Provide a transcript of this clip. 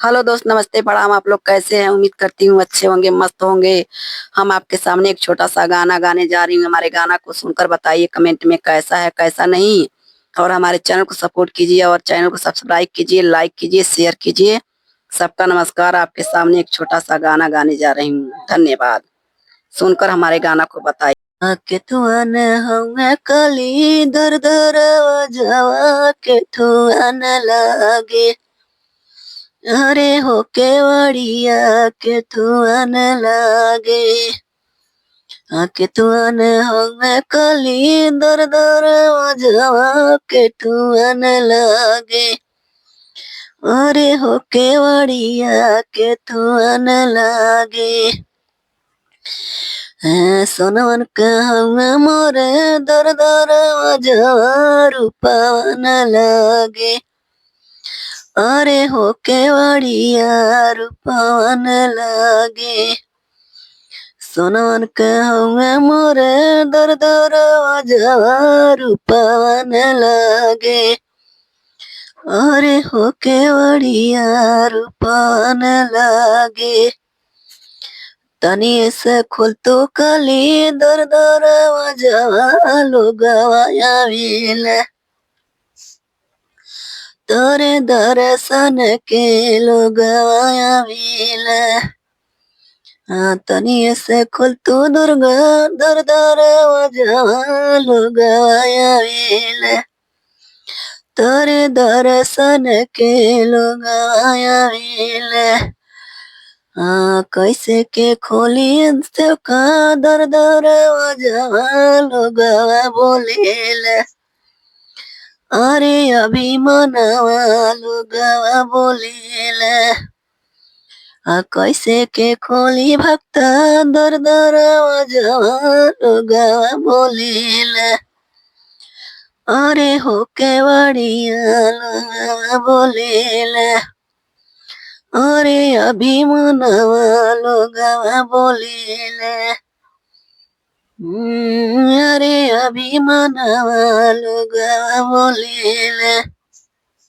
Hello दोस्त, नमस्ते, प्रणाम। आप लोग कैसे हैं? उम्मीद करती हूँ अच्छे होंगे, मस्त होंगे। हम आपके सामने एक छोटा सा गाना गाने जा रही हूँ। हमारे गाना को सुनकर बताइए कमेंट में कैसा है कैसा नहीं। और हमारे चैनल को सपोर्ट कीजिए और चैनल को सब्सक्राइब कीजिए, लाइक कीजिए, शेयर कीजिए। सबका नमस्कार। आपके सामने एक छोटा सा गाना गाने जा रही हूँ। धन्यवाद। सुनकर हमारे गाना को बताइए। के तुआन हमें कली दर दर जावा के तुआन लागे। अरे हो केवड़िया के तुअन लागे। के तुअन हमें कली दर दर वजवा के तुअन लागे। अरे हो केवड़िया के तुअन लागे। सोनवन के हमें मोरे दर दर वजवा रूपवन लागे। अरे हो केवड़िया रूपवन लागे। सोनवन के हमें मोरे दर दर वजवा रूपवन लागे। अरे हो केवड़िया रूपवन लागे। तनी से खोल तो कली दर दर वजवा लोगवा आवेला। तोरे दर्शन के लोग आवेला। तनी से खोल तू दुर्गा दर दर वजवा लोग आवेला। तोरे दर्शन के लोग आवेला। कैसे के खोली से का दर दर वजवा लोग बोलेला। अरे अभी मनवा लोगवा बोलेला। कैसे के खोली भक्त दर दर वजवा लोगवा बोलेला। अरे हो केवड़िया लोगवा बोलेला। अरे अभी मनवा लोगवा बोलेला। अरे अभी मनवा लोगवा बोलेला।